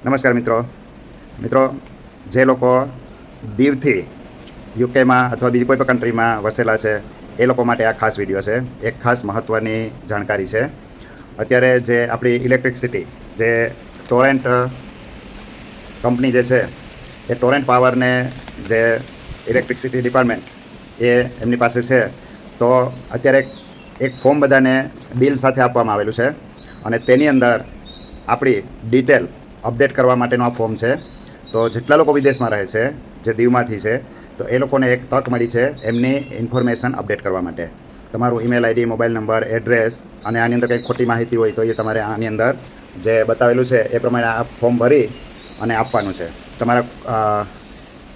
નમસ્કાર મિત્રો જે લોકો દીવથી યુકેમાં અથવા બીજી કોઈ પણ કન્ટ્રીમાં વસેલા છે એ લોકો માટે આ ખાસ વિડીયો છે. એક ખાસ મહત્ત્વની જાણકારી છે. અત્યારે જે આપણી ઇલેક્ટ્રિસિટી જે ટોરેન્ટ કંપની જે છે એ ટોરેન્ટ પાવરને જે ઇલેક્ટ્રિસિટી ડિપાર્ટમેન્ટ એ એમની પાસે છે. તો અત્યારે એક ફોર્મ બધાને બિલ સાથે આપવામાં આવેલું છે અને તેની અંદર આપણી ડિટેલ અપડેટ કરવા માટેનો આ ફોર્મ છે. તો જેટલા લોકો વિદેશમાં રહે છે, જે દીવમાંથી છે, તો એ લોકોને એક તક મળી છે એમની ઇન્ફોર્મેશન અપડેટ કરવા માટે. તમારું email ID, mobile number, address અને આની અંદર કંઈક ખોટી માહિતી હોય તો એ તમારે આની અંદર જે બતાવેલું છે એ પ્રમાણે આ ફોર્મ ભરી અને આપવાનું છે. તમારા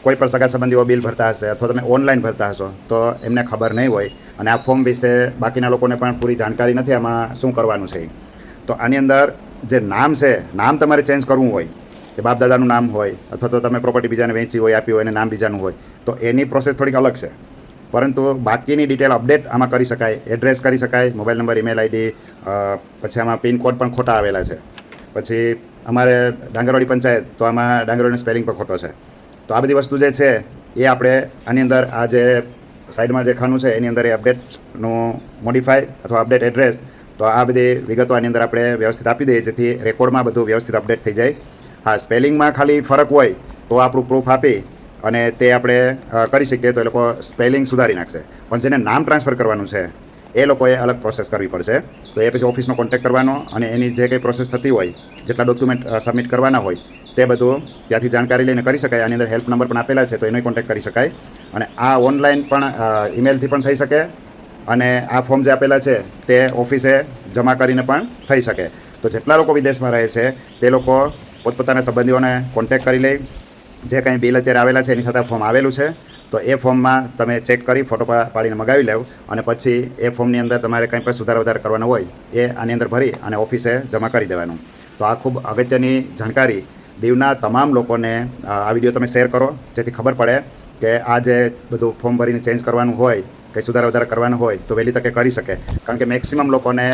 કોઈ પણ સગા સંબંધીઓ બિલ ભરતા હશે અથવા તમે ઓનલાઈન ભરતા હશો તો એમને ખબર નહીં હોય અને આ ફોર્મ વિશે બાકીના લોકોને પણ પૂરી જાણકારી નથી આમાં શું કરવાનું છે. તો આની અંદર જે નામ છે, નામ તમારે ચેન્જ કરવું હોય કે બાપ દાદાનું નામ હોય અથવા તો તમે પ્રોપર્ટી બીજાને વેચી હોય, આપી હોય અને નામ બીજાનું હોય તો એની પ્રોસેસ થોડીક અલગ છે. પરંતુ બાકીની ડિટેલ અપડેટ આમાં કરી શકાય. એડ્રેસ કરી શકાય, મોબાઈલ નંબર, ઈમેલ આઈડી, પછી આમાં પિનકોડ પણ ખોટા આવેલા છે. પછી અમારે ડાંગરવાડી પંચાયત તો આમાં ડાંગરવાડીનું સ્પેલિંગ પણ ખોટો છે. તો આ બધી વસ્તુ જે છે એ આપણે આની અંદર આ જે સાઈડમાં જે ખાનું છે એની અંદર એ અપડેટનું મોડિફાય અથવા અપડેટ એડ્રેસ, તો આ બધી વિગતો આની અંદર આપણે વ્યવસ્થિત આપી દઈએ જેથી રેકોર્ડમાં બધું વ્યવસ્થિત અપડેટ થઈ જાય. હા, સ્પેલિંગમાં ખાલી ફરક હોય તો આપણું પ્રૂફ આપી અને તે આપણે કરી શકીએ તો એ લોકો સ્પેલિંગ સુધારી નાખશે. પણ જેને નામ ટ્રાન્સફર કરવાનું છે એ લોકોએ અલગ પ્રોસેસ કરવી પડશે. તો એ પછી ઓફિસનો કોન્ટેક્ટ કરવાનો અને એની જે કંઈ પ્રોસેસ થતી હોય, જેટલા ડોક્યુમેન્ટ સબમિટ કરવાના હોય તે બધું ત્યાંથી જાણકારી લઈને કરી શકાય. આની અંદર હેલ્પ નંબર પણ આપેલા છે તો એનો કોન્ટેક્ટ કરી શકાય. અને આ ઓનલાઈન પણ ઈમેલથી પણ થઈ શકે અને આ ફોર્મ જે આપેલા છે તે ઓફિસે જમા કરીને પણ થઈ શકે. તો જેટલા લોકો વિદેશમાં રહે છે તે લોકો પોતપોતાના સંબંધીઓને કોન્ટેક્ટ કરી લે. જે કંઈ બિલ અત્યારે આવેલા છે એની સાથે ફોર્મ આવેલું છે તો એ ફોર્મમાં તમે ચેક કરી ફોટો પાડીને મગાવી લેવ અને પછી એ ફોર્મની અંદર તમારે કંઈ પણ સુધારા વધારે કરવાનો હોય એ આની અંદર ભરી અને ઓફિસે જમા કરી દેવાનું. તો આ ખૂબ અગત્યની જાણકારી દીવના તમામ લોકોને આ વિડીયો તમે શેર કરો જેથી ખબર પડે કે આ જે બધું ફોર્મ ભરીને ચેન્જ કરવાનું હોય, કંઈ સુધારા વધારે કરવાનું હોય તો વહેલી તકે કરી શકે. કારણ કે મેક્સિમમ લોકોને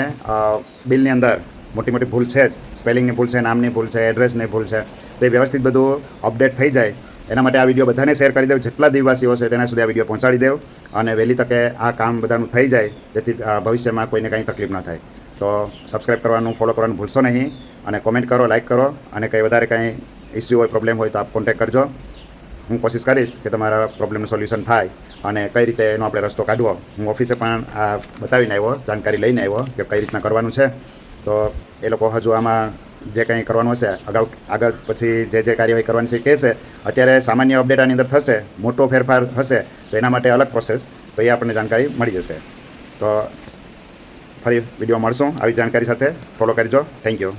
બિલની અંદર મોટી મોટી ભૂલ છે જ. સ્પેલિંગની ભૂલ છે, નામની ભૂલ છે, એડ્રેસની ભૂલ છે. તો એ વ્યવસ્થિત બધું અપડેટ થઈ જાય એના માટે આ વિડીયો બધાને શેર કરી દેવ. જેટલા દીવવાસીઓ છે તેના સુધી આ વિડીયો પહોંચાડી દેવ અને વહેલી તકે આ કામ બધાનું થઈ જાય જેથી ભવિષ્યમાં કોઈને કંઈ તકલીફ ના થાય. તો સબસ્ક્રાઈબ કરવાનું, ફોલો કરવાનું ભૂલશો નહીં અને કોમેન્ટ કરો, લાઇક કરો અને કંઈ વધારે કંઈ ઇસ્યુ હોય, પ્રોબ્લેમ હોય તો આપ કોન્ટેક્ટ કરજો. હું કોશિશ કરીશ કે તમારા પ્રોબ્લેમનું સોલ્યુશન થાય અને કઈ રીતે એનો આપણે રસ્તો કાઢવો. હું ઓફિસે પણ આ બતાવીને આવ્યો, જાણકારી લઈને આવ્યો કે કઈ રીતના કરવાનું છે. તો એ લોકો હજુ આમાં જે કંઈ કરવાનું હશે આગળ પછી જે કાર્યવાહી કરવાની છે એ કહેશે. અત્યારે સામાન્ય અપડેટ આની અંદર થશે, મોટો ફેરફાર હશે તો એના માટે અલગ પ્રોસેસ, તો એ આપણને જાણકારી મળી જશે. તો ફરી વિડીયો મળશું આવી જાણકારી સાથે. ફોલો કરજો. Thank you.